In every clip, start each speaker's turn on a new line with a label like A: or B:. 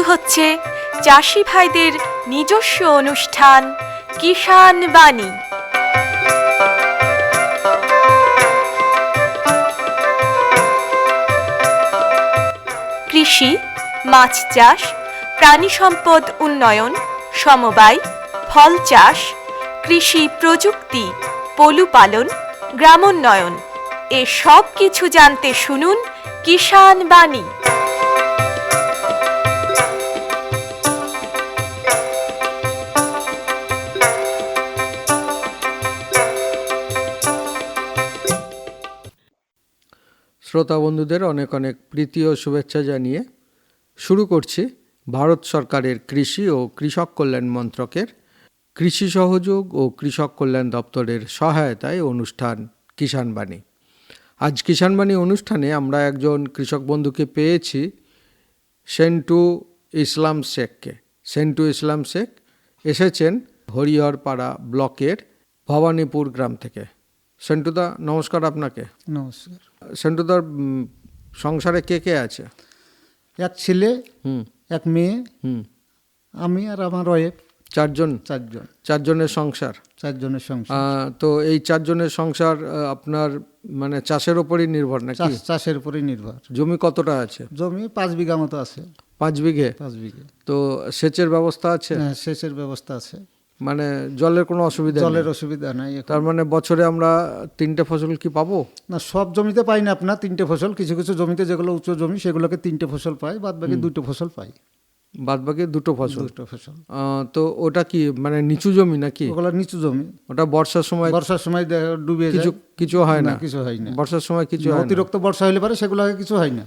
A: হচ্ছে চাষি ভাইদের নিজস্ব অনুষ্ঠান কিষাণ বাণী। কৃষি, মাছ চাষ, প্রাণী সম্পদ উন্নয়ন, সমবায়, ফল চাষ, কৃষি প্রযুক্তি, পশুপালন, গ্রামোন্নয়ন এ সব কিছু জানতে শুনুন কিষাণ বাণী।
B: শ্রোতা বন্ধুদের অনেক অনেক প্রীতি ও শুভেচ্ছা জানিয়ে শুরু করছি ভারত সরকারের কৃষি ও কৃষক কল্যাণ মন্ত্রকের কৃষি সহযোগ ও কৃষক কল্যাণ দপ্তরের সহায়তায় অনুষ্ঠান কিষাণ বাণী। আজ কিষাণ বাণী অনুষ্ঠানে আমরা একজন কৃষক বন্ধুকে পেয়েছি, সেন্টু ইসলাম শেখকে। সেন্টু ইসলাম শেখ এসেছেন হরিহরপাড়া ব্লকের ভবানীপুর গ্রাম থেকে। সেন্টুদা, নমস্কার আপনাকে।
C: নমস্কার।
B: সেন্টুদার সংসারে কে কে আছে?
C: এক ছেলে, এক মেয়ে, আমি আর আমার ওয়াইফ।
B: চারজন। চারজনের সংসার।
C: চারজনের সংসার।
B: তো এই চারজনের সংসার আপনার মানে চাষের উপরই নির্ভর নাকি?
C: চাষের উপরই নির্ভর।
B: জমি কতটা আছে?
C: জমি 5 বিঘা মতো আছে।
B: 5 বিঘে?
C: 5 বিঘে।
B: তো সেচের ব্যবস্থা আছে?
C: হ্যাঁ, সেচের ব্যবস্থা আছে।
B: মানে জলের কোনো অসুবিধা?
C: জলের অসুবিধা নাই।
B: তার মানে বছরে আমরা 3টে ফসল কি পাবো?
C: না, সব জমিতে পাই না আপনার 3টে ফসল। কিছু কিছু জমিতে যেগুলো উঁচু জমি সেগুলোকে 3টে ফসল পাই, বাদ বাকি 2টো ফসল পাই।
B: বাদ বাকি 2টো ফসল।
C: তো
B: ওটা কি মানে নিচু জমি নাকি?
C: ওগুলো নিচু জমি।
B: ওটা বর্ষার সময়
C: ডুবে যায়,
B: কিছু হয় না?
C: কিছু হয় না
B: বর্ষার সময় কিছু হয় না।
C: অতিরিক্ত বর্ষা হলে পারে সেগুলোকে কিছু হয় না।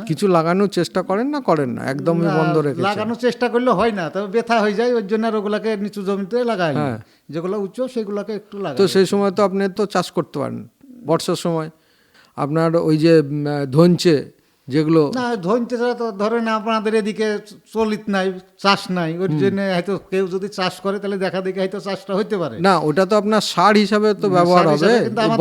B: কিছু লাগানোর চেষ্টা করেন না একদমই বন্ধ রেখে?
C: লাগানোর চেষ্টা করলে হয় না, তবে ব্যথা হয়ে যায়, ওই জন্য আর ওগুলাকে নিচু জমিতে লাগায় না। যেগুলো উঁচু সেগুলোকে একটু লাগায়।
B: তো সেই সময় তো আপনি তো চাষ করতে পারেন বর্ষার সময়। আপনার ওই যে ধনচে যেগুলো
C: না, ধনতে তো ধরেন আপনাদের এদিকে চলিত নাই, চাষ নাই, ওর জন্য হয়তো কেউ যদি চাষ করে তাহলে দেখা দেখি হয়তো চাষটা হইতে পারে
B: না। ওটা তো আপনার সার হিসাবে তো ব্যবহার হবে।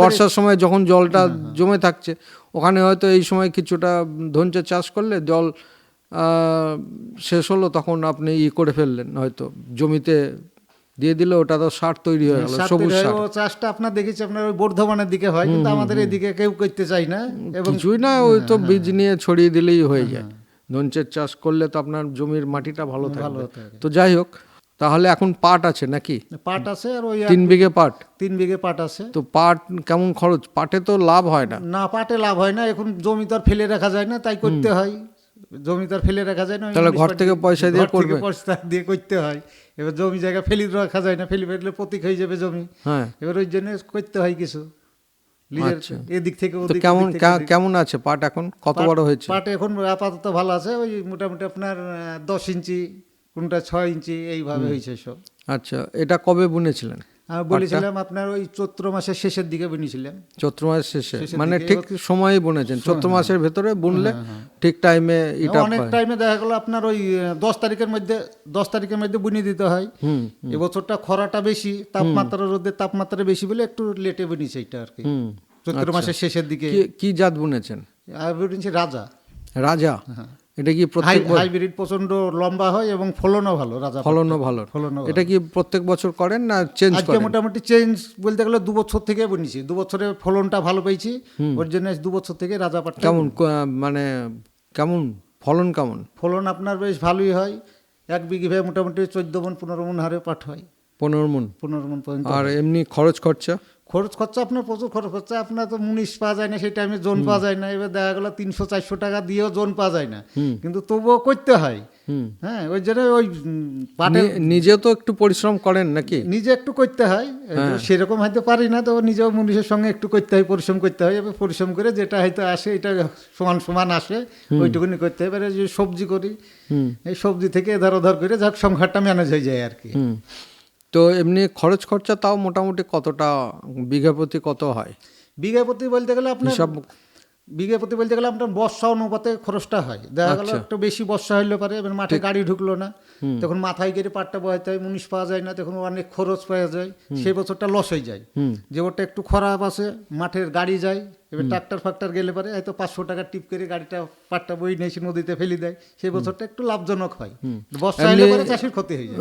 B: বর্ষার সময় যখন জলটা জমে থাকছে ওখানে হয়তো এই সময় কিছুটা ধনচে চাষ করলে জল শেষ হলো, তখন আপনি করে ফেললেন, হয়তো জমিতে দিয়ে দিলে ওটা তো সার তৈরি হয়ে গেল, সবুজ সার।
C: চাষটা আপনার দেখেছি আপনার ওই বর্ধমানের দিকে হয়, কিন্তু আমাদের এদিকে কেউ করতে চায় না। এবং
B: কিছুই না, ওই তো বীজ নিয়ে ছড়িয়ে দিলেই হয়ে যায়। ধনচের চাষ করলে তো আপনার জমির মাটিটা ভালো থাকবে। তো যাই হোক, তাহলে এখন পাট আছে নাকি?
C: পাট আছে, আর ওই
B: 3 বিঘে পাট।
C: 3 বিঘে পাট আছে।
B: তো পাট কেমন খরচ? পাটে তো লাভ হয় না।
C: না, পাটে লাভ হয় না। এখন জমি তো আর ফেলে রাখা যায় না, তাই করতে হয়। জমি তো আর ফেলে রাখা যায় না,
B: তাহলে ঘর থেকে পয়সা দিয়ে করবে?
C: পয়সা দিয়ে করতে হয়। এবার জমি জায়গা ফেলে রাখা যায় না, ফেলে ফেললে প্রতীক হয়ে যাবে জমি। এবার ওই জন্য করতে হয় কিছু। এদিক থেকে
B: কেমন আছে পাট এখন? কত বড় হয়েছে
C: পাট? এখন আপাতত ভালো আছে, ওই মোটামুটি আপনার 10 ইঞ্চি, কোনটা 6 ইঞ্চি এইভাবে হয়েছে সব।
B: আচ্ছা, এটা কবে বুনেছিলেন?
C: বলেছিলাম আপনার ওই চৈত্র মাসের শেষের দিকে বুনেছিলাম।
B: চৈত্র মাসের শেষে, মানে ঠিক সময়ে বুনেছেন? চৈত্র মাসের ভেতরে বুনলে ঠিক টাইমে। এটা
C: অনেক টাইমে দেখা গেল আপনার ওই 10 তারিখের মধ্যে বুনিয়ে দিতে হয়। এবছরটা খরাটা বেশি, রোদের তাপমাত্রা বেশি বলে একটু লেটে বুনিয়েছে এটা আর কি। চৈত্র মাসের শেষের দিকে।
B: কি জাত বুনেছেন?
C: বুনেছি রাজা।
B: রাজা? এটা কি প্রত্যেক
C: হাইব্রিড প্রচন্ড লম্বা হয় এবং ফলনও ভালো। রাজা
B: ফলনও ভালো। এটা কি প্রত্যেক বছর করেন না চেঞ্জ করেন?
C: মোটামুটি চেঞ্জ বলতে গেলে 2 বছর থেকে বুনেছি। 2 বছরে ফলনটা ভালো পেয়েছি, ওর জন্য 2 বছর থেকে রাজা পাট।
B: কেমন মানে কেমন ফলন?
C: ফলন আপনার বেশ ভালোই হয়। 1 বিঘে মোটামুটি 14 মণ 15 মণ হারে পাট হয়।
B: 15 মণ পর্যন্ত। আর এমনি খরচ খরচা
C: আপনার প্রচুর খরচ খরচা। আপনার তো মুনিশ পাওয়া যায় না, সেই টাইমে জোন পাওয়া যায় না। এবার দেখা গেল 300-400 টাকা দিয়েও জোন পাওয়া যায় না, কিন্তু তবুও করতে হয়। হ্যাঁ, ওই জন্য ওই পাটে
B: নিজে তো একটু পরিশ্রম করেন নাকি?
C: নিজে একটু করতে হয়, সেরকম হয়তো পারি না, তো নিজেও মুনিশের সঙ্গে একটু করতে হয়, পরিশ্রম করতে হয়। এবার পরিশ্রম করে যেটা হয়তো আসে, এটা সমান আসে, ওইটুকুনি করতে হয়। এবারে যে সবজি করি, এই সবজি থেকে এধার ওধার করে যাক সংসারটা ম্যানেজ হয়ে যায় আর কি।
B: তো এমনি খরচ খরচা তাও মোটামুটি কতটা, বিঘা প্রতি কত হয়?
C: বিঘা প্রতি বলতে গেলে আপনার বিঘে প্রতি বলতে গেলে আপনার বর্ষা অনুপাতে খরচটা হয়, দেখা গেল একটু বেশি বর্ষা হইলে পারে, এবার মাঠে গাড়ি ঢুকলো না, তখন মাথায় করে পাটটা বহাইতে হয়, মুনিশ পাওয়া যায় না, তখন অনেক খরচ পাওয়া যায়, সেই বছরটা লস হয়ে যায়। যে ওটা একটু খারাপ আছে, মাঠের গাড়ি যায়, এবার ট্রাক্টর ফাক্টার গেলে পারে হয়তো 500 টাকা টিপ করে গাড়িটা পাটটা বই নিয়ে এসে নদীতে ফেলে দেয়, সেই বছরটা একটু লাভজনক হয়। বর্ষা হলে পরে চাষের ক্ষতি হয়ে যায়।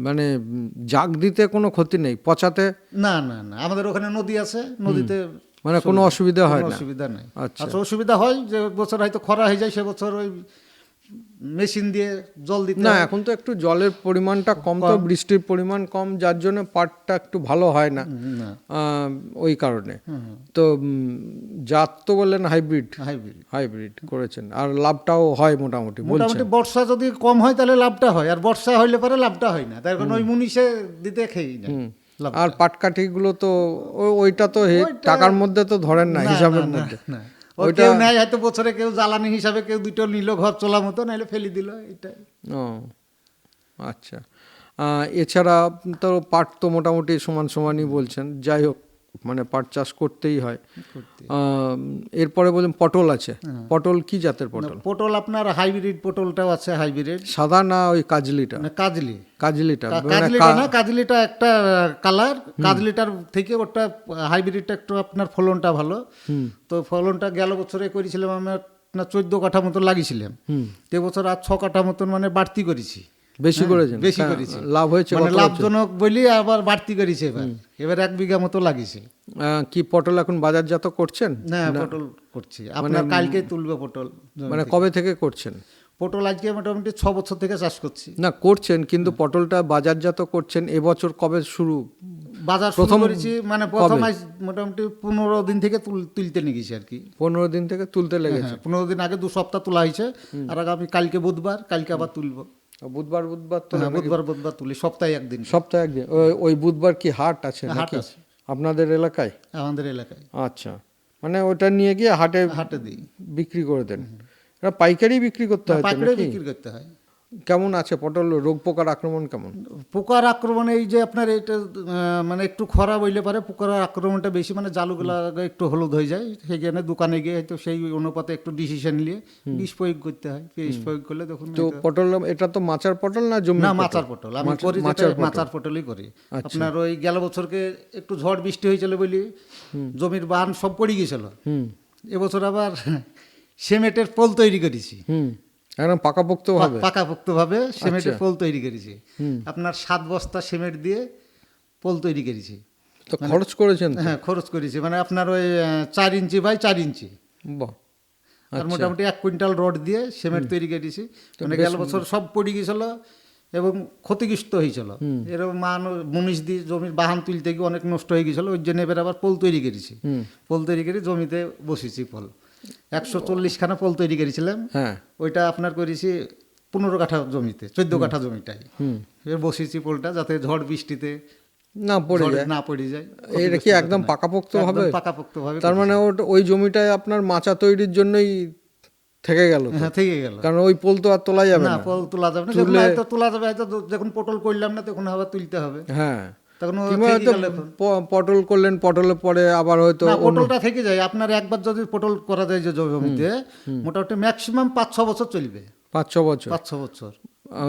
B: মানে জাগ দিতে কোনো ক্ষতি নেই, পচাতে
C: না না না, আমাদের ওখানে নদী আছে, নদীতে
B: মানে কোনো অসুবিধা হয় না।
C: অসুবিধা নাই।
B: আচ্ছা।
C: আচ্ছা, অসুবিধা হয় যে বছর হয়তো খরা হয়ে যায়, সে বছর ওই মেশিন দিয়ে জল দিতে
B: না,
C: হয়।
B: এখন তো একটু জলের পরিমাণটা কম, তো বৃষ্টির পরিমাণ কম, যার জন্য পাটটা একটু ভালো হয় না,
C: না,
B: ওই কারণে। তো জাত তো বললেন হাইব্রিড,
C: হাইব্রিড
B: হাইব্রিড করেছেন, আর লাভটাও হয় মোটামুটি বলছেন।
C: মোটামুটি বর্ষা যদি কম হয় তাহলে লাভটা হয়, আর বর্ষা হইলে পরে লাভটা হয় না, তার কারণ ওই মুনিশে দিতে খেয়ে যায় লাভটা।
B: আর পাটকাঠিগুলো তো ওইটা তো টাকার মধ্যে তো ধরেন না,
C: না,
B: হিসাবের
C: না,
B: মধ্যে।
C: না, ওই কেউ নেয় হয়তো বছরে, কেউ জ্বালানি হিসাবে কেউ দুটো নিল ঘর চলা মতো, নাহলে ফেলে দিল, এটাই।
B: ও আচ্ছা। এছাড়া তো পাট তো মোটামুটি সমান সমানই বলছেন, যাই হোক মানে পাট চাষ করতেই হয়। এরপরে বলছেন পটল আছে, পটল কি জাতের পটল?
C: পটল আপনার হাইব্রিড পটলটাও আছে, হাইব্রিড
B: সাদা না ওই কাজলিটা?
C: কাজলি,
B: কাজলিটা
C: কাজলিটা না, কাজলিটা একটা কালার, কাজলিটার থেকে ওটা হাইব্রিডটা একটু আপনার ফলনটা ভালো। তো ফলনটা গেল বছরে করেছিলাম আমরা 14 কাঠা মতন লাগিয়েছিলাম, তো বছর আর 6 কাঠা মতন মানে বাড়তি করেছি।
B: বেশি করেছেন?
C: বেশি করেছি,
B: লাভ হয়েছে?
C: মানে লাভজনক বলি আবার বাড়তি করেছে, এবার 1 বিঘা মতো লাগিয়েছে।
B: কি পটল এখন বাজারজাত করছেন?
C: না, পটল করছি আপনার, কালকে তুলবে পটল।
B: মানে কবে থেকে করছেন
C: পটল? আজকে মোটামুটি 6 বছর থেকে চাষ করছি।
B: না, করছেন, কিন্তু পটলটা বাজারজাত করছেন এবছর কবে শুরু?
C: বাজার শুরু করেছি মানে প্রথম মোটামুটি 15 দিন থেকে তুলতে নিয়ে গেছি আর কি।
B: 15 দিন থেকে তুলতে লেগেছে?
C: 15 দিন আগে 2 সপ্তাহ তোলা হয়েছে, আর আগামী কালকে বুধবার, কালকে আবার তুলবো।
B: বুধবার তো
C: বুধবার তুলি, সপ্তাহে একদিন।
B: সপ্তাহে একদিন? ওই বুধবার কি হাট আছে
C: হাট
B: নাকি
C: আছে
B: আপনাদের এলাকায়?
C: আমাদের এলাকায়।
B: আচ্ছা, মানে ওটা নিয়ে গিয়ে
C: হাটে দিই,
B: বিক্রি করে দেন? এটা পাইকারি বিক্রি করতে হয়
C: পাইকারি
B: নাকি?
C: বিক্রি করতে হয়।
B: কেমন আছে পটল? রোগ পোকার আক্রমণ কেমন?
C: পোকার আক্রমণ এই যে আপনার এটা মানে একটু খরা বইলে পারে পোকার আক্রমণটা বেশি, মানে জালুগুলা একটু হলুদ হয়ে যায়, সেখানে দোকানে গিয়ে হয়তো সেই অনুপাতে একটু ডিসিশন নিয়ে বিষ প্রয়োগ করতে হয়। বিষ প্রয়োগ করলে তখন
B: তো পটল, এটা তো মাচার পটল না জমি?
C: না, মাচার পটল আমি করি, মাচার পটলই করি। আপনার ওই গেল বছরকে একটু ঝড় বৃষ্টি হয়েছিল বলি জমির বান সব পড়ে গিয়েছিল, এবছর আবার সিমেন্টের পোল তৈরি করেছি,
B: একদম
C: পাকাপোক্তভাবে সিমেন্টের পোল তৈরি করেছি। আপনার 7 বস্তা সিমেন্ট দিয়ে পোল তৈরি করেছি।
B: তো খরচ করেছেন?
C: হ্যাঁ, খরচ করেছি, মানে আপনার ওই 4 ইঞ্চি বাই 4 ইঞ্চি, আর মোটামুটি 1 কুইন্টাল রড দিয়ে সিমেন্ট তৈরি করেছি। মানে গেল বছর সব পড়ে গিয়েছিল এবং ক্ষতিগ্রস্ত হয়েছিল, এরকম মুনিশ দিয়ে জমির বাহান তুলতে গিয়ে অনেক নষ্ট হয়ে গেছিলো, ওই জন্য এবার আবার পোল তৈরি করেছি। পোল তৈরি করে জমিতে বসেছি পোল, 140 খানা পোল তৈরি করেছিলাম। ওইটা আপনার করেছি 15 কাঠা জমিতে, 14 কাঠা জমিটাই এবার বসেছি পোলটা, যাতে ঝড় বৃষ্টিতে
B: না পড়ে যায়। এটা কি একদম পাকাপোক্তভাবে?
C: পাকাপোক্তভাবে।
B: তার মানে ওই জমিটায় আপনার মাচা তৈরির জন্যই থেকে গেল?
C: হ্যাঁ, থেকে গেল,
B: কারণ ওই পোল তো আর তোলা যাবে না।
C: পোল তোলা যাবে না, তোলা যাবে হয়তো যখন পটল করলাম না তখন আবার তুলতে হবে।
B: হ্যাঁ,
C: তখন
B: পটল করলেন, পটলের পরে আবার হয়তো
C: পটলটা থেকে যায়। আপনার একবার যদি পটল করা যায় যে জমিতে, মোটামুটি ম্যাক্সিমাম 5-6 বছর চলবে।
B: 5-6 বছর?
C: 5-6 বছর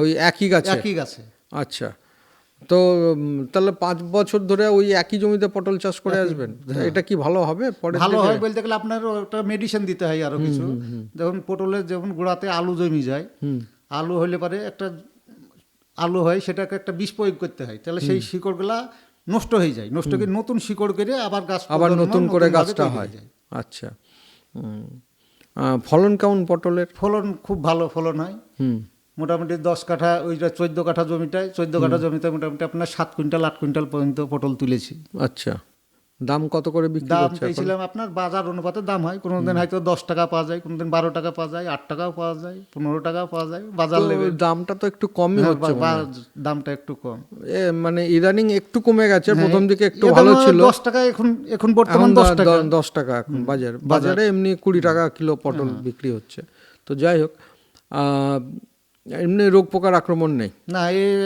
B: ওই একই গাছে? আচ্ছা, তো তাহলে 5 বছর ধরে ওই একই জমিতে পটল চাষ করে আসবেন, এটা কি ভালো হবে?
C: ভালো হয় বলতে গেলে আপনার ওটা মেডিসিন দিতে হয় আরো কিছু। যখন পটলের যেমন গোড়াতে আলু জমি যায়, আলু হলে পরে একটা আলু হয়, সেটাকে একটা বিষ প্রয়োগ করতে হয়, তাহলে সেই শিকড়গুলা নষ্ট হয়ে যায়, নষ্ট করে নতুন শিকড় করে আবার
B: নতুন করে গাছটা হয়। আচ্ছা, ফলন কেমন পটলের?
C: ফলন খুব ভালো ফলন হয়। মোটামুটি 10 কাঠা, ওইটা 14 কাঠা জমিটায়, 14 কাঠা জমিতে মোটামুটি আপনার 7 কুইন্টাল 8 কুইন্টাল পর্যন্ত পটল তুলেছি।
B: আচ্ছা, দাম কত করে বিক্রি করছেন?
C: দাম পেয়েছিলাম আপনার বাজার অনুপাতে দাম হয়, কোনোদিন হয়তো 10 টাকা পাওয়া যায়, কোনোদিন 12 টাকা পাওয়া যায়, 8 টাকাও পাওয়া যায়, 15 টাকাও পাওয়া যায়। বাজার লেভেল
B: দামটা তো একটু কমই হচ্ছে,
C: দামটা একটু কম,
B: মানে ইদানিং একটু কমে গেছে, প্রথম দিকে একটু ভালো ছিল।
C: 10 টাকা এখন বর্তমান
B: 10 টাকা এখন বাজারে এমনি 20 টাকা কিলো পটল বিক্রি হচ্ছে। তো যাই হোক, এমনি রোগ পোকার আক্রমণ নেই?
C: না,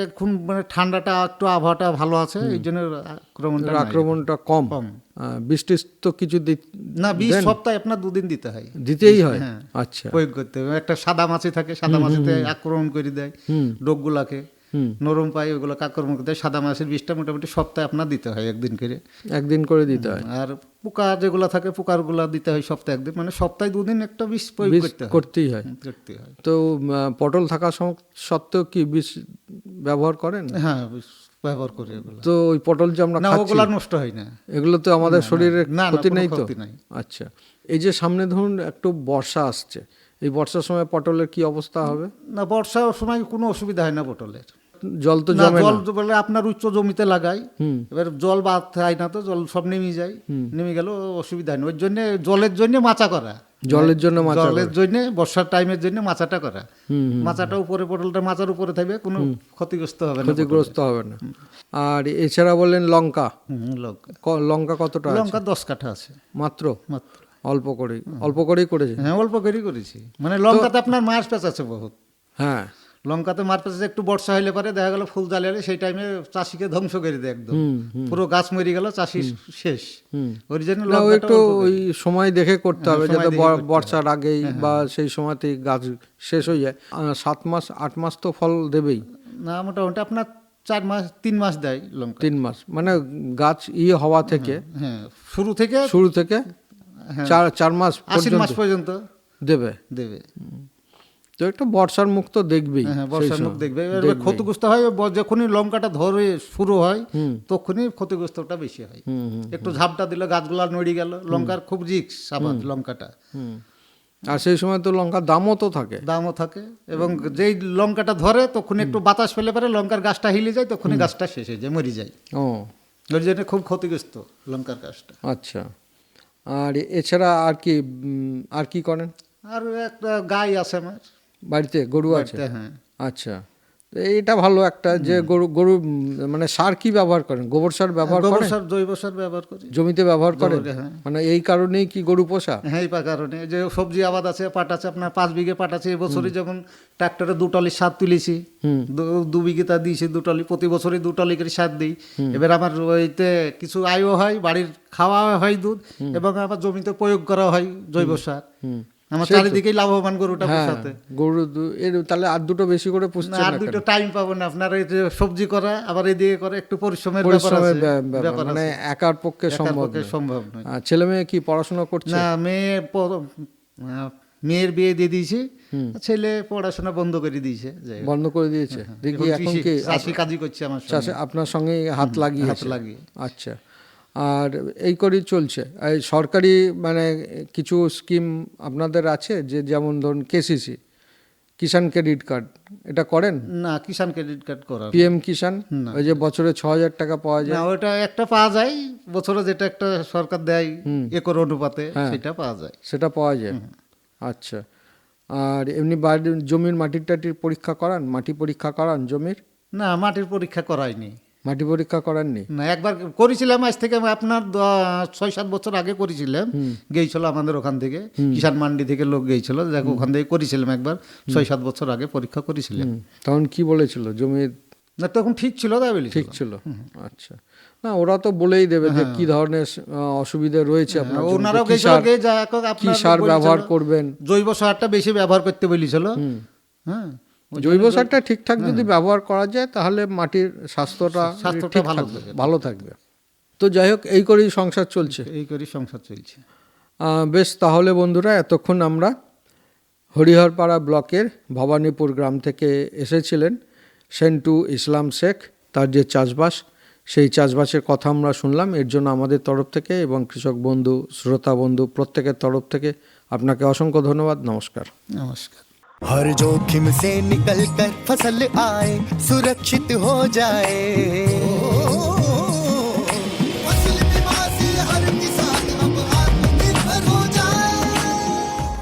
C: এখন মানে ঠান্ডাটা একটু আবহাওয়াটা ভালো আছে, এই জন্য আক্রমণটা নাই।
B: আক্রমণটা কম।
C: কম।
B: বৃষ্টি তো কিছু
C: না, 20
B: দেন?
C: সপ্তাহে আপনার 2 দিন দিতে হয়,
B: দিতেই হয়?
C: হ্যাঁ,
B: আচ্ছা।
C: প্রয়োগ করতে হবে। একটা সাদা মাছি থাকে, সাদা মাছিতে আক্রমণ করে দেয় রোগগুলাকে, নরম পায় ওগুলোকে আক্রমণ করতে হয়। সাদা মাছির বিষটা মোটামুটি সপ্তাহে আপনার দিতে হয় একদিন করে।
B: একদিন করে দিতে হয়।
C: আর পোকা যেগুলো থাকে পোকারগুলা দিতে হয় সপ্তাহে একদিন, মানে সপ্তাহে 2 দিন একটা বিষ প্রয়োগ
B: বিষ
C: করতে হয়।
B: করতেই হয়।
C: করতে হয়।
B: তো পটল থাকা সত্ত্বেও কি বিষ ব্যবহার করেন?
C: হ্যাঁ, বিষ ব্যবহার করি ওগুলো।
B: তো ওই পটল যে আমরা
C: না,
B: খাচ্ছি
C: ওগুলা নষ্ট হয় না,
B: এগুলো তো আমাদের শরীরে
C: না,
B: ক্ষতি
C: কোনো
B: নেই তো?
C: ক্ষতি নাই।
B: আচ্ছা, এই যে সামনে ধরুন একটু বর্ষা আসছে, এই বর্ষার সময় পটলের কি অবস্থা হবে?
C: না, বর্ষার সময় কোনো অসুবিধা হয় না পটলের।
B: জল তো
C: না,
B: জমে
C: জল
B: না?
C: বলে আপনার উচ্চ জমিতে লাগাই, এবার জল বাদ হয় না, তো জল সব নেমে যায়, নেমে গেল অসুবিধা হয় না। ওই জন্য জলের জন্য মাচা করা,
B: জলের জন্য মাচা
C: জলের জন্য বর্ষার টাইমের জন্য মাচাটা করা। মাচাটা উপরে, পটলটা মাচার উপরে থাকবে, কোনো ক্ষতিগ্রস্ত হবে না,
B: ক্ষতিগ্রস্ত হবে না। আর এছাড়া বললেন লঙ্কা,
C: লঙ্কা।
B: লঙ্কা কতটা আছে?
C: লঙ্কা 10 কাঠা আছে
B: মাত্র?
C: মাত্র।
B: অল্প করেই করেছেন?
C: হ্যাঁ, অল্প করেই করেছি। মানে লঙ্কাতে আপনার মাছ পেঁচ আছে বহুত।
B: হ্যাঁ,
C: লঙ্কাতে মার পেঁচে একটু বর্ষা হইলে পরে দেখা গেল ফুল জ্বালিয়ে সেই টাইমে চাষিকে ধ্বংস করে দেয় একদম, পুরো গাছ মরে গেল, চাষি শেষ। ওই জন্য
B: না, ওই একটু ওই সময় দেখে করতে হবে, যাতে বর্ষার আগেই বা সেই সময়তেই গাছ শেষ হয়ে যায়। 7 মাস 8 মাস তো ফল দেবেই?
C: না, মোটামুটি আপনার 4 মাস 3 মাস দেয় লঙ্কা।
B: 3 মাস মানে গাছ হওয়া থেকে?
C: হ্যাঁ, শুরু থেকে
B: 4 মাস
C: 80 মাস পর্যন্ত
B: দেবে। তো একটা বর্ষার মুখ তো দেখবেই।
C: হ্যাঁ, বর্ষার মুখ দেখবে। এবার ক্ষতিগ্রস্ত হয় যখনই লঙ্কাটা ধরে শুরু হয়, তখনই ক্ষতিগ্রস্তটা বেশি হয়। একটু ঝাপটা দিলে গাছগুলা নড়ে গেল, লঙ্কার খুব রিস্ক আবাদ লঙ্কাটা।
B: আর সেই সময় তো লঙ্কার দামও তো থাকে?
C: দামও থাকে, এবং যেই লঙ্কাটা ধরে তখন একটু বাতাস ফেলে পরে লঙ্কার গাছটা হিলে যায়, তখনই গাছটা শেষ হয়ে যায়, মরে যায়। ওই জন্য খুব ক্ষতিগ্রস্ত লঙ্কার গাছটা।
B: আচ্ছা, আর এছাড়া আর কি করেন?
C: আর একটা গাই আছে আমার
B: বাড়িতে, গরু আছে?
C: হ্যাঁ।
B: আচ্ছা, এটা ভালো একটা যে গরু মানে সার কি ব্যবহার করেন? গোবর সার ব্যবহার করেন?
C: গোবর সার, জৈব সার ব্যবহার করি
B: জমিতে ব্যবহার করেন?
C: হ্যাঁ।
B: মানে এই কারণেই কি গরু পোষা?
C: হ্যাঁ, এই কারণে যে সবজি আবাদ আছে, পাট আছে আপনার 5 বিঘে পাট আছে। এবছরই যেমন ট্রাক্টরে 2 টলি সার তুলেছি, 2 বিঘে তা দিয়েছি 2 টলি, প্রতি বছরই 2 টলি করে সার দিই। এবার আমার ওইতে কিছু আয়ও হয়, বাড়ির খাওয়া হয় দুধ, এবং আবার জমিতে প্রয়োগ করা হয় জৈব সার। আমার চারিদিকেই লাভবান গরুটা পোষাতে।
B: গরু তাহলে আর 2টো বেশি করে পুষছেন?
C: আর 2টো টাইম পাবো না আপনার, এই যে সবজি করা আবার এদিকে করে একটু পরিশ্রমের ব্যাপার
B: মানে একার পক্ষে সম্ভব নয়। ছেলে মেয়ে কি পড়াশোনা করছে?
C: না, মেয়ের বিয়ে দিয়ে দিয়েছি, ছেলে পড়াশোনা বন্ধ করে দিয়েছে।
B: দেখি এখন কি
C: চাষি কাজই করছে আমার সাথে,
B: আপনার সঙ্গে হাত লাগিয়ে? আচ্ছা, আর এই করেই চলছে। এই সরকারি মানে কিছু স্কিম আপনাদের আছে, যে যেমন ধরুন কেসিসি, কিষাণ ক্রেডিট কার্ড, এটা করেন?
C: না, কিষাণ ক্রেডিট কার্ড করা।
B: পিএম কিষাণ, ওই যে বছরে 6000 টাকা পাওয়া যায়?
C: না, ওটা একটা পাওয়া যায় বছরে, যেটা একটা সরকার দেয় একর অনুপাতে, সেটা পাওয়া যায়।
B: সেটা পাওয়া যায়? আচ্ছা, আর এমনি জমির মাটির পরীক্ষা করান? মাটি পরীক্ষা করান জমির?
C: না, মাটির পরীক্ষা করায়নি।
B: মাটি পরীক্ষা করাননি?
C: না, একবার করেছিলাম, আজ থেকে আপনার 6-7 বছর আগে করেছিলাম, গিয়েছিল আমাদের ওখান থেকে, কিষাণ মান্ডি থেকে লোক গিয়েছিল, দেখো ওখান থেকে করেছিলাম একবার, 6-7 বছর আগে পরীক্ষা করেছিলাম।
B: তখন কি বলেছিল? জমির
C: না, তখন ঠিক ছিল, তাই বলি
B: ঠিক ছিল? আচ্ছা, না ওরা তো বলেই দেবে যে কি ধরনের অসুবিধা রয়েছে আপনার,
C: ওনারাও
B: কি সার ব্যবহার করবেন।
C: জৈব সারটা বেশি ব্যবহার করতে বলেছিল। হ্যাঁ,
B: জৈব সারটা ঠিকঠাক যদি ব্যবহার করা যায় তাহলে মাটির স্বাস্থ্যটা ভালো থাকবে। তো যাই হোক, এই করেই সংসার চলছে? বেশ, তাহলে বন্ধুরা, এতক্ষণ আমরা হরিহরপাড়া ব্লকের ভবানীপুর গ্রাম থেকে এসেছিলেন সেন্টু ইসলাম শেখ, তার যে চাষবাস, সেই চাষবাসের কথা আমরা শুনলাম। এর জন্য আমাদের তরফ থেকে এবং কৃষক বন্ধু, শ্রোতা বন্ধু প্রত্যেকের তরফ থেকে আপনাকে অসংখ্য ধন্যবাদ। নমস্কার।
D: हर जोखिम से निकल कर फसल आए, सुरक्षित हो जाए, फसल बीमा से हर किसान अब आत्मनिर्भर हो जाए।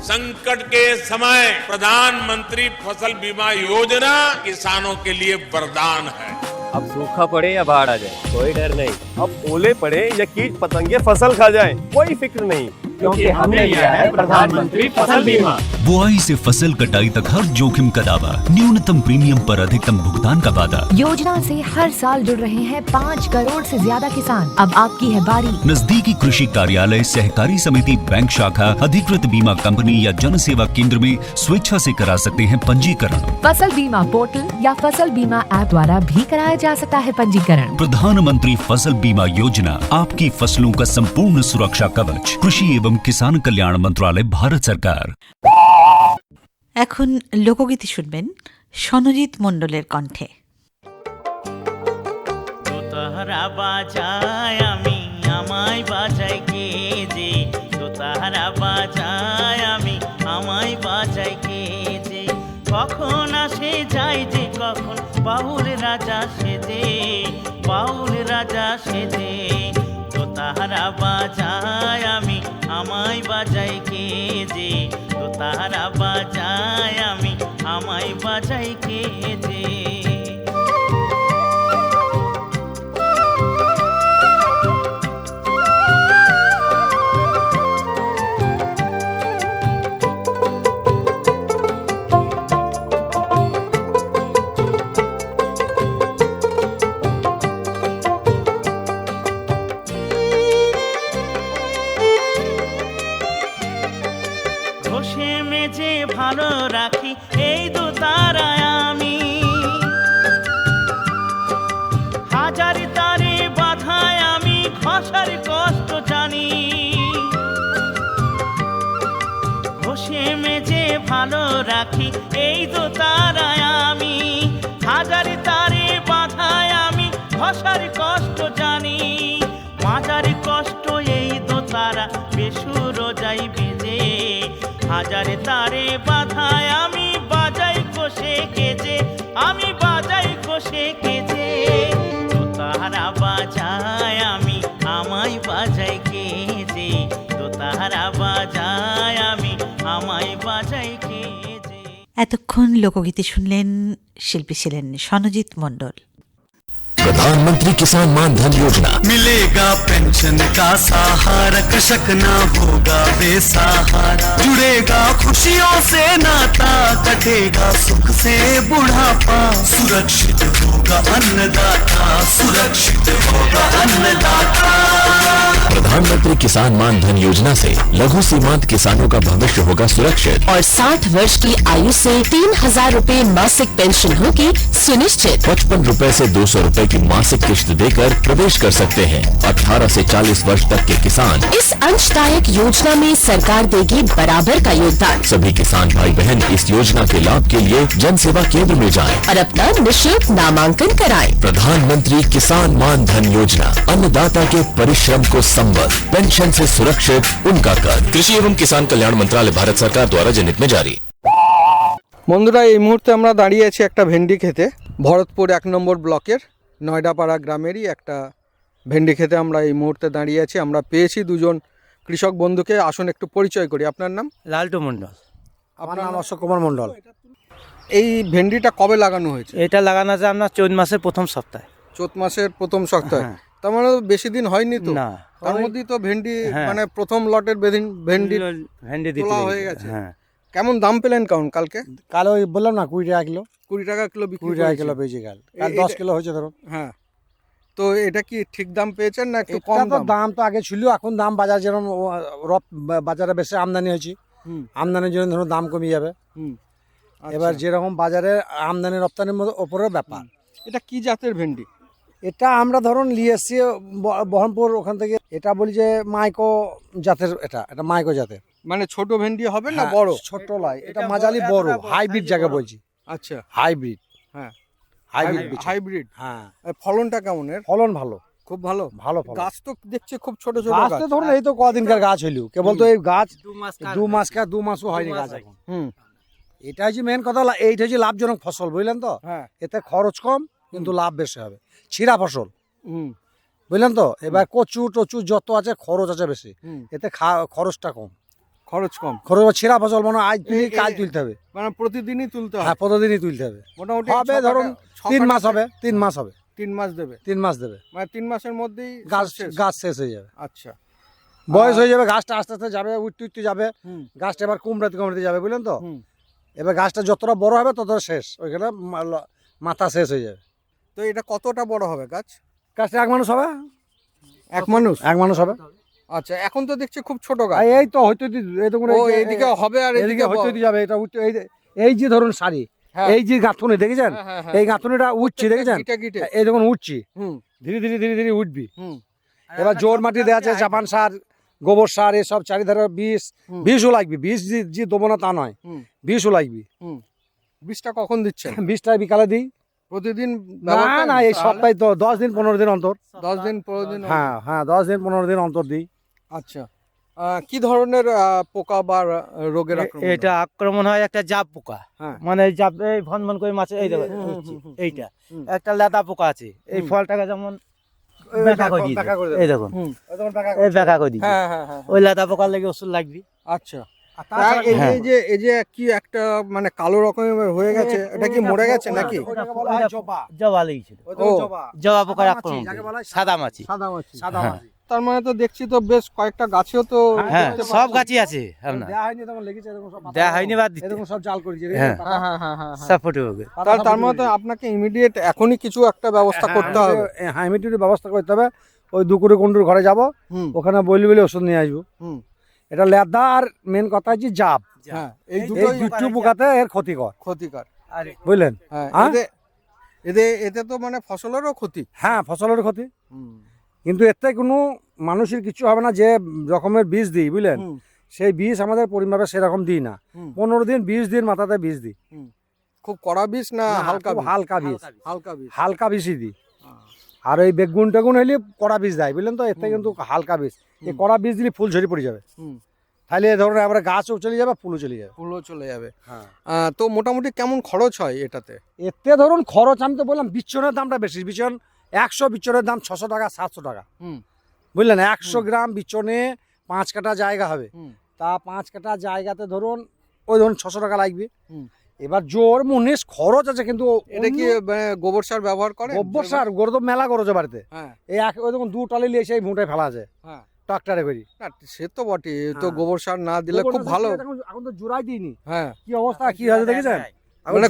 E: संकट के समय प्रधानमंत्री फसल बीमा योजना किसानों के लिए वरदान है।
F: अब सूखा पड़े या बाढ़ आ जाए, कोई डर नहीं। अब ओले पड़े या कीट पतंगे फसल खा जाए, कोई फिक्र नहीं। क्योंकि हमने लिया है प्रधानमंत्री फसल बीमा।
G: बुआई से फसल कटाई तक हर जोखिम का दावा, न्यूनतम प्रीमियम पर अधिकतम भुगतान का वादा।
H: योजना से हर साल जुड़ रहे हैं 5 करोड़ से ज्यादा किसान। अब आपकी है बारी।
G: नजदीकी कृषि कार्यालय, सहकारी समिति, बैंक शाखा, अधिकृत बीमा कंपनी या जन सेवा केंद्र में स्वेच्छा से करा सकते हैं पंजीकरण।
H: फसल बीमा पोर्टल या फसल बीमा ऐप द्वारा भी कराया जा सकता है पंजीकरण।
G: प्रधानमंत्री फसल बीमा योजना, आपकी फसलों का संपूर्ण सुरक्षा कवच। कृषि एवं किसान कल्याण मंत्रालय, भारत सरकार।
I: এখন লোকগীতি শুনবেন সনজিৎ মণ্ডলের কণ্ঠে।
J: তাহারা বাজায় আমি আমায় বাজাই কে যে, তো তাহারা বাজায় আমি আমায় বাজাই কে যে, কখন আসে যায় যে কখন বাউল রাজা সেজে, বাউল রাজা সেজে, তো তাহারা বাজায় আমি আমায় বাজাই কে যে, তো তাহারা বাজায় আমি আমায় বাজাই কে যে। ঘষে মেজে ভালো রাখি এই দোতারায় আমি, হাজার তারে বাধায় আমি ঘষার কষ্ট জানি। ঘষে মেজে ভালো রাখি এই দোতারায় আমি, হাজার তারে বাধায় আমি ঘষার কষ্ট জানি। মাজার কষ্ট এই দোতারা বেসুর যাই বেজে, হাজার তারে বাধায় আমি বাজাই কষে কেজে, আমি বাজাই কষে কেজে, তো তাহারা বাজায় আমি আমায় বাজাই কেজে, তো তাহারা বাজায় আমি আমায় বাজাই কেজে।
I: এতক্ষণ লোকগীতি শুনলেন, শিল্পী ছিলেন সনজিৎ মণ্ডল।
G: प्रधानमंत्री किसान मान धन योजना,
D: मिलेगा पेंशन का सहारा, कृषक ना होगा बेसहारा, जुड़ेगा खुशियों से नाता, कटेगा सुख से बुढ़ापा, सुरक्षित होगा अन्नदाता, सुरक्षित होगा अन्नदाता।
G: प्रधानमंत्री किसान मान धन योजना से लघु सीमांत किसानों का भविष्य होगा सुरक्षित
H: और 60 वर्ष की आयु से 3000 रूपए मासिक पेंशन होगी सुनिश्चित।
G: 55 रूपए से 200 रूपए की मासिक किश्त देकर प्रवेश कर सकते हैं। 18 से 40 वर्ष तक के किसान
H: इस अंशदायक योजना में सरकार देगी बराबर का योगदान।
G: सभी किसान भाई बहन इस योजना के लाभ के लिए जन सेवा केंद्र में जाएं
H: और अपना निःशुल्क नामांकन कराएं।
G: प्रधानमंत्री किसान मान धन योजना, अन्नदाता के परिश्रम को संबल, पेंशन से सुरक्षित उनका कर। कृषि एवं किसान कल्याण मंत्रालय, भारत सरकार द्वारा जनहित में जारी।
B: বন্ধুরা, এই মুহূর্তে আমরা দাঁড়িয়ে আছি একটা ভেন্ডি খেতে, ভরতপুর 1 নম্বর ব্লকের নয়ডাপাড়া গ্রামেরই একটা ভেন্ডি খেতে আমরা এই মুহূর্তে দাঁড়িয়ে আছি। আমরা পেয়েছি দুজন কৃষক বন্ধুকে। আসুন একটু পরিচয় করি। আপনার নাম?
K: লালটু মণ্ডল।
B: আপনার নাম? অশোক কুমার মণ্ডল। এই ভেন্ডিটা কবে লাগানো হয়েছে?
K: এটা লাগানো আছে আপনার চৈত মাসের প্রথম সপ্তাহে।
B: চৈত মাসের প্রথম সপ্তাহে? তার মানে বেশি দিন হয়নি তো?
K: না,
B: তার মধ্যেই তো ভেন্ডি মানে প্রথম লটের ভেন্ডি তোলা হয়ে গেছে।
K: হ্যাঁ।
B: কেমন দাম পেলেন কালকে?
K: কাল ওই বললাম না 20 টাকা কিলো।
B: 20 টাকা কিলো বিক্রি
K: 20 টাকা কিলো পেয়েছি কাল। 10 কিলো হয়েছে ধরুন।
B: হ্যাঁ, তো এটা কি ঠিক দাম পেয়েছেন না একটু কম দাম?
K: দাম তো আগে ছিল, এখন দাম বাজার যেরকম বাজারে বেশি আমদানি হয়েছে, আমদানির জন্য ধরুন দাম কমে যাবে। এবার যেরকম বাজারে আমদানি রপ্তানির ওপরের ব্যাপার।
B: এটা কি জাতের ভেন্ডি?
K: এটা আমরা ধরুন নিয়ে এসছি বহরমপুর ওখান থেকে। এটা বলি যে মাইকো জাতের, এটা মাইকো জাতের।
B: মানে ছোট ভেন্ডি হবে না বড়?
K: ছোট নয়, এটা মাঝালি বড়, হাইব্রিড যাকে বলছি।
B: আচ্ছা,
K: হাইব্রিড।
B: হ্যাঁ,
K: হাইব্রিড। হ্যাঁ।
B: ফলনটা কেমন এর?
K: ফলন ভালো,
B: খুব ভালো।
K: ভালো ফলন।
B: গাছ তো দেখছি খুব ছোট ছোট
K: গাছ
B: গাছ।
K: তো ধরুন এই তো কদিনকার গাছ হইলো, কেবল তো এই গাছ 2 মাসও হয়নি গাছ এখন। এটা হচ্ছে মেন কথা, এইটা হচ্ছে লাভজনক ফসল, বুঝলেন তো?
B: হ্যাঁ,
K: এতে খরচ কম কিন্তু লাভ বেশি হবে। ছিঁড়া ফসল, বুঝলেন তো? এবার কচু টচু যত আছে খরচ আছে বেশি, এতে খরচটা কম।
B: খরচ কম।
K: খরচ ছিঁড়া ফসল মানে আজ তুলি কাল তুলতে হবে,
B: মানে প্রতিদিনই তুলতে হবে?
K: হ্যাঁ, প্রতিদিনই তুলতে হবে।
B: মোটামুটি
K: হবে ধরুন 3 মাস হবে। 3 মাস হবে।
B: 3 মাস দেবে?
K: 3 মাস দেবে,
B: মানে 3 মাসের মধ্যেই
K: গাছ শেষ হয়ে যাবে।
B: আচ্ছা,
K: বয়স হয়ে যাবে, গাছটা আস্তে আস্তে যাবে, উঠতে উঠতে যাবে, গাছটা এবার কুমড়াতে কুমড়াতে যাবে, বুঝলেন তো। এবার গাছটা যতটা বড় হবে ততটা শেষ, ওইখানে মাথা শেষ হয়ে যাবে।
B: তো এটা কতটা বড় হবে গাছ?
K: গাছটা এক মানুষ হবে,
B: এক মানুষ
K: হবে।
B: আচ্ছা, এখন তো দেখছি খুব ছোট গাছ।
K: এই তো হয়তো এই দেখুন,
B: এইদিকে হবে আর
K: এদিকে হয়তো যাবে, এটা উঠতে এই যে ধরুন সারি, এই যে গাঁথুনি দেখেছেন, এই গাঁথুনিটা উঠছি দেখেছেন, এই দেখুন উঠছি, ধীরে ধীরে ধীরে ধীরে উঠবি। এবার জোর মাটি দেওয়া আছে, জাপান সার, গোবর সার, এসব চারিধারে বিষও লাগবে, বিষ যে দেবো না তা নয়, বিষও লাগবে।
B: বীজটা কখন দিচ্ছেন?
K: বীজটা বিকালে দিই।
B: প্রতিদিন?
K: না, এই সপ্তাহে তো 10 দিন 15 দিন অন্তর।
B: 10 দিন 15 দিন?
K: হ্যাঁ 10 দিন 15 দিন অন্তর দিই।
B: আচ্ছা, কি ধরনের পোকা বা রোগের আক্রমণ?
J: এটা আক্রমণ হয় একটা জাপ পোকা, মানে জাপ এই ভন করে মাছে, এই দেখো এইটা একটা লেদা পোকা আছে, এই ফলটাকে যেমন ব্যাকা করে দিই, এই দেখুন এই ব্যাকা করে দিই, ওই লেদা পোকার লেগে ওষুধ লাগবে।
B: আচ্ছা, এই যে কি একটা মানে কালো রকমের হয়ে গেছে, এটা কি মরে গেছে নাকি?
J: জবা লেগেছিল, জবা পোকার আক্রমণ, সাদা মাছি।
B: তার মানে তো দেখছি তো বেশ কয়েকটা গাছেও তো,
J: হ্যাঁ সব গাছই আছে আপনার, দেয়া হয়নি বাদ দিতে,
K: সব জাল করেছি,
J: সব ফুটে হবে।
B: তার মানে তো আপনাকে ইমিডিয়েট এখনই কিছু একটা ব্যবস্থা করতে হবে।
K: হ্যাঁ, ইমিডিয়েট ব্যবস্থা করতে হবে। ওই দুকুড়ি কুন্ডুর ঘরে যাব, ওখানে বলি ওষুধ নিয়ে আসবো। এটা লেদা আর মেন কথা হচ্ছে জাপ, এই দুটো পোকাতে এর ক্ষতিকর, বুঝলেন।
B: এতে তো মানে ফসলেরও ক্ষতি।
K: হ্যাঁ, ফসলের ক্ষতি, কিন্তু এতে কোনো মানুষের কিছু হবে না। যে রকমের বীজ দিই, বুঝলেন, সেই বীজ আমাদের পরিমাপে সেরকম দিই না। 15 দিন 20 দিন মাথাতে বীজ দিই।
B: খুব কড়া বীজ না হালকা
K: বীজ?
B: হালকা
K: হালকা বীজই দিই। আর ওই বেগুন টেগুন হইলে কড়া বীজ দেয়, বুঝলেন তো। এতে কিন্তু হালকা বীজ, এই কড়া বীজ দিলে ফুল ঝরে পড়ে যাবে, তাহলে ধরুন আবার গাছও চলে যাবে, ফুলও চলে যাবে।
B: তো মোটামুটি কেমন খরচ হয় এটাতে?
K: এতে ধরুন খরচ, আমি তো বললাম বিচনের দামটা বেশি। বিচন 100 বিচনের দাম 600 টাকা 700 টাকা, বুঝলেন। 100 গ্রাম বিচনে 5 কাঠা জায়গা হবে, তা 5 কাঠা জায়গাতে ধরুন ওই ধরুন 600 টাকা লাগবে। এবার জোর মুনিশ খরচ আছে, কিন্তু
B: এটা কি গোবর সার ব্যবহার করে?
K: গোবর সার গরু তো মেলা গরজ বাড়িতে, এই ওই দেখুন 2 টলি নিয়ে এসে ভুঁটায় ফেলা আছে, ট্রাক্টরে করি।
B: না সে তো বটে, তো গোবর সার না দিলে খুব ভালো।
K: এখন তো জোড়াই দিইনি,
B: কি
K: অবস্থা কি হয়েছে দেখেছেন,
B: মানে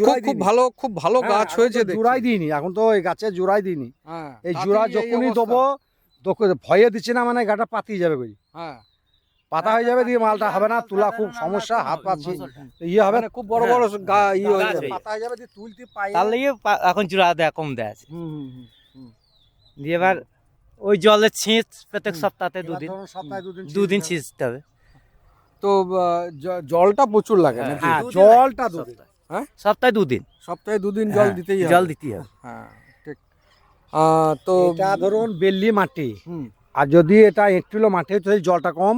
B: খুব ভালো গাছ হয়েছে,
K: জোড়াই দিইনি, এখন তো এই গাছে জোড়াই দিইনি। এই জোড়া যখনই দেবো ভয়ে দিচ্ছে না, মানে গাটা পাতিয়ে যাবে, পাতা হয়ে যাবে, দিয়ে মালটা হবে না, তোলা খুব সমস্যা, হাত পাচ্ছি হবে,
B: খুব বড় বড়
K: পাতা হয়ে যাবে, তুলতে পাই।
J: তার লেগে এখন জোড়া দেয়া কম দেয়া আছে। দিয়ে এবার ওই জলের ছিঁচ প্রত্যেক সপ্তাহে দুদিন ছিঁচতে হবে।
B: তো জলটা প্রচুর লাগে।
K: হ্যাঁ, জলটা 2 দিন,
J: সপ্তাহে 2 দিন,
B: সপ্তাহে 2 দিন জল দিতেই হবে। হ্যাঁ ঠিক। তো
K: এটা ধরুন বেল্লি মাটি, আর যদি এটা 1 কিলো মাটি হচ্ছে জলটা কম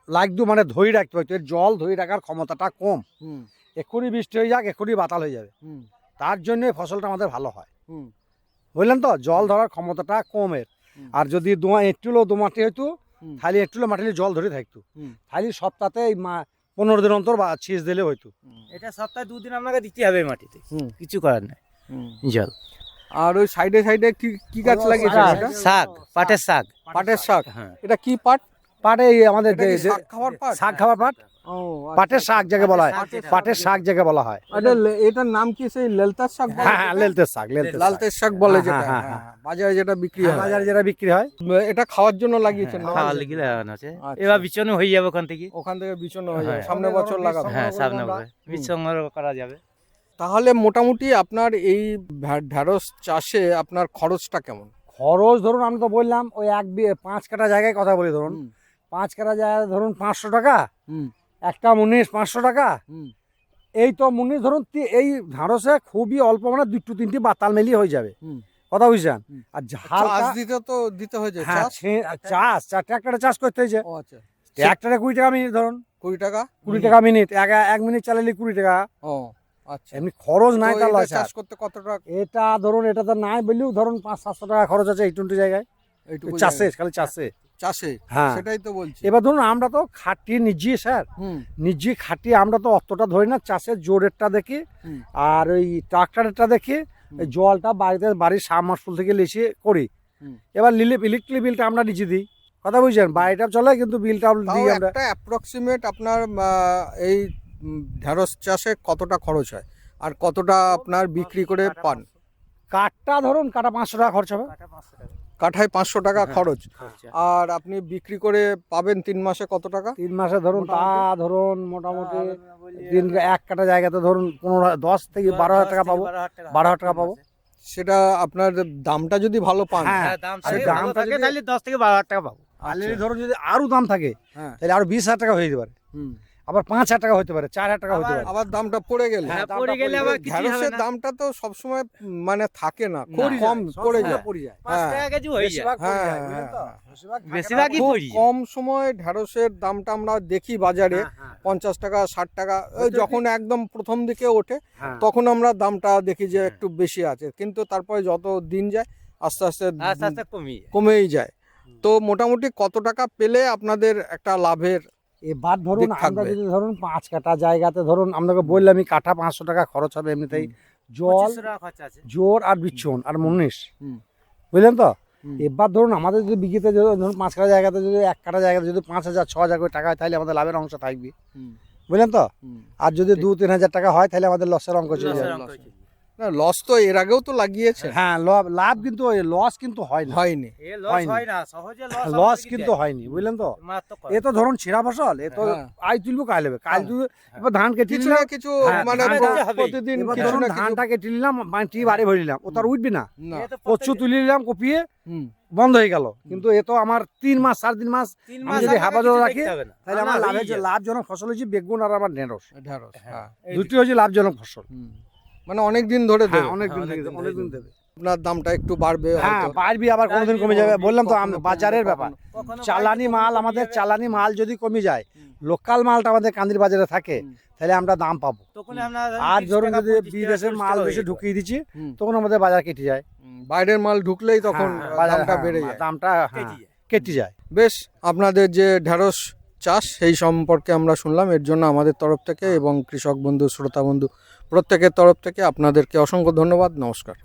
K: লাগতো, মানে ধরে রাখতে হয়, এর জল ধরে রাখার ক্ষমতাটা কম। এক্ষুনি বৃষ্টি হয়ে যাক, এক্ষুনি বাতাল হয়ে যাবে, তার জন্য ফসলটা আমাদের ভালো হয়, বুঝলেন তো। জল ধরার ক্ষমতাটা কমের। আর যদি 1 কিলো মাটি হইতো, তাহলে 1 কিলো মাটি জল ধরে থাকতো, তাহলে সপ্তাহে 15 দিন অন্তর ছিঁচ দিলে হইতো।
J: এটা সপ্তাহে 2 দিন আপনাকে দিতে হবে মাটিতে, কিছু করার নাই, জল।
B: আর ওই সাইডে কি গাছ লাগিয়েছে?
J: শাক, পাটের শাক।
B: এটা কি পাট?
K: পাটে আমাদের শাক খাবার পাট, পাটের শাক যাকে বলা হয়, পাটের শাক যাকে বলা হয়।
B: এটার নাম কি? সেই লেলতার শাক?
K: হ্যাঁ, লেলতের শাক,
B: লালতের শাক বলে যেটা, বাজারে যেটা বিক্রি হয়।
K: বিক্রি হয়,
B: এটা খাওয়ার জন্য লাগিয়েছেন?
J: খাওয়ার লাগি লাগানো আছে। এবার বিচনে হয়ে যাবে, ওখান থেকে
B: বিচনে হয়ে যাবে, সামনের বছর লাগাবো।
J: হ্যাঁ, সামনে বছর বিচন করা যাবে।
B: তাহলে মোটামুটি আপনার এই ঢেঁড়স চাষে আপনার খরচটা কেমন?
K: খরচ ধরুন, আমি তো বললাম ওই 5 কাঠা জায়গায় কথা বলি, ধরুন 5 কাঠা জায়গায় ধরুন 500 টাকা, একটা মুনিশ 500 টাকা। এই তো মুনিশ ধরুন এই ঢেঁড়সে খুবই অল্প, মানে 2-3টি বাতাল মেলি হয়ে যাবে, কথা বুঝছেন। আর
B: চাষ দিতে হয়ে যায়,
K: চাষ ট্রাক্টরে চাষ করতে হয়েছে, ট্রাক্টরে 20 টাকা মিনিট, ধরুন
B: 20 টাকা
K: মিনিট, 1 মিনিট চালালে 20 টাকা।
B: আচ্ছা,
K: এমনি খরচ নাই তার লয়।
B: চাষ করতে কত টাকা?
K: এটা ধরুন, এটা তো নাই বললেও ধরুন 500-700 টাকা খরচ আছে এই 20 জায়গায়, চাষে, খালি চাষে। হ্যাঁ,
B: সেটাই তো বলছি।
K: এবার ধরুন আমরা তো খাটি নিজে, স্যার নিজে খাটি, আমরা তো অতটা ধরি না, চাষের জোরেরটা দেখি আর ওই ট্রাক্টরেরটা দেখি, জলটা বাড়ির সাবমার্সিবল থেকে লিসে করি। এবার ইলেকট্রিক বিলটা আমরা নিজে দিই, কথা বুঝছেন, বাড়িটা চলে কিন্তু বিলটা
B: তাও
K: দিই আমরা।
B: একটা অ্যাপ্রক্সিমেট আপনার এই ঢেঁড়স চাষে কতটা খরচ হয় আর কতটা আপনার বিক্রি করে পান?
K: কাঠটা ধরুন কাঠা 500 টাকা খরচ হবে।
B: কাঠায় 500 টাকা খরচ, আর আপনি বিক্রি করে পাবেন 3 মাসে কত টাকা?
K: 3 মাসে ধরুন তা ধরুন মোটামুটি দিন এক কাটা জায়গাতে ধরুন 10 থেকে 12,000 টাকা পাবো, 12,000 টাকা পাবো।
B: সেটা আপনার দামটা যদি ভালো পান,
K: হ্যাঁ, সেই দামটা যদি
J: তাহলে 10 থেকে 12,000 টাকা পাবো।
K: আলুর ধরুন যদি আরো দাম থাকে
B: হ্যাঁ,
K: তাহলে আরো 20,000 টাকা হয়ে যেতে পারে, আবার 5,000 টাকা হতে পারে, 4,000 টাকা হতে পারে।
B: আবার দামটা পড়ে গেলে
K: হ্যাঁ,
J: পড়ে গেলে আবার কিছু হবে
B: ঢেঁড়সের
J: না।
B: দামটা তো সবসময় মানে থাকে না, খুব
K: পড়ে
B: কম
K: যায়,
B: পড়ে
K: সবসময়
B: যায়।
K: পড়ে যায়।
J: 5 টাকা কেজি হয়ে যায়।
K: বেশিরভাগ পড়ে
B: হ্যাঁ,
K: যায়,
B: হ্যাঁ,
K: বুঝলেন তো?
B: হ্যাঁ।
J: বেশিরভাগই
B: খুব
J: পড়ি যায়।
B: কম সময় ঢেঁড়সের দামটা আমরা দেখি বাজারে 50 টাকা 60 টাকা, ওই যখন একদম প্রথম দিকে ওঠে
K: হ্যাঁ।
B: তখন আমরা দামটা দেখি যে একটু বেশি আছে, কিন্তু তারপরে যত দিন যায় আস্তে আস্তে
J: আস্তে আস্তে কমিয়ে যায়।
B: কমেই যায়। তো মোটামুটি কত টাকা পেলে আপনাদের একটা লাভের?
K: এবার ধরুন
B: দিক
K: আমরা
B: থাকবে।
K: যদি ধরুন 5 কাঠা জায়গাতে ধরুন আপনাকে বললামই কাঠা 500 টাকা খরচ হবে এমনিতেই, জল
J: 2500 টাকা খরচা আছে।
K: জোর আর বিচ্ছন আর মুনিশ,
B: হুম।
K: বুঝলেন তো? এবার ধরুন আমাদের যদি বিঘিতে ধরুন 5 কাঠা জায়গাতে যদি 1 কাঠা জায়গাতে যদি 5,000 6,000 করে টাকা হয় তাহলে আমাদের লাভের অংশ থাকবে, বুঝলেন তো? আর যদি 2-3 হাজার টাকা হয় তাহলে আমাদের লসের অঙ্ক চলে যাবে।
B: না, লস তো এর আগেও তো লাগিয়েছে,
K: হ্যাঁ, লাভ কিন্তু লস কিন্তু হয় না,
B: হয়নি।
J: এ লস
K: হয়নি।
J: হয় না, সহজে লস
K: লস কিন্তু হয়নি, বুঝলেন তো? এ তো ধরুন ছেঁড়া ফসল, এ তো
B: হ্যাঁ।
K: আজ তুলবো কাল হবে, কাল তুলে এবার ধান কেটে
B: কিছু
K: নিলাম,
B: না কিছু
K: হ্যাঁ,
B: মানে
K: ধানটা
J: হবেই।
B: প্রতিদিন
K: এবার
B: কিছু
K: ধরুন
B: না কিছু।
K: ধানটা কেটে নিলাম মাটি বাড়ি ভরে নিলাম, ও তো আর উঠবে না।
B: না।
K: কচু তুলে নিলাম কপিয়ে
B: হুম।
K: বন্ধ হয়ে গেল, কিন্তু এ তো আমার 3 মাস 3.5 মাস আমি যদি হেফাজত রাখি তাহলে আমার লাভজনক ফসল হচ্ছে বেগুন আর আমার ঢেঁড়স,
B: ঢেঁড়স, হ্যাঁ।
K: দুটি হচ্ছে লাভজনক ফসল।
B: মানে অনেক দিন ধরে
K: হ্যাঁ,
B: দেবে।
K: অনেকদিন দেবে।
B: আপনার দামটা একটু বাড়বে
K: হ্যাঁ,
B: হয়তো।
K: বাড়বি আবার কোনোদিন কমে যাবে, বললাম তো
B: কখনো
K: বাজারের ব্যাপার। চালানি মাল, আমাদের চালানি মাল যদি কমে যায়, লোকাল মালটা আমাদের কান্দির বাজারে থাকে, তাহলে আমরা দাম পাবো। আর ধরুন যদি বিদেশের মাল বেশি ঢুকিয়ে দিচ্ছি তখন আমাদের বাজার কেটে যায়,
B: বাইরের মাল ঢুকলেই তখন দামটা বেড়ে যায়,
K: দামটা কেটে যায়।
B: বেশ, আপনাদের যে ঢেঁড়স চাষ সেই সম্পর্কে আমরা শুনলাম, এর জন্য আমাদের তরফ থেকে এবং কৃষক বন্ধু শ্রোতা বন্ধু প্রত্যেকের তরফ থেকে আপনাদেরকে অসংখ্য ধন্যবাদ। নমস্কার।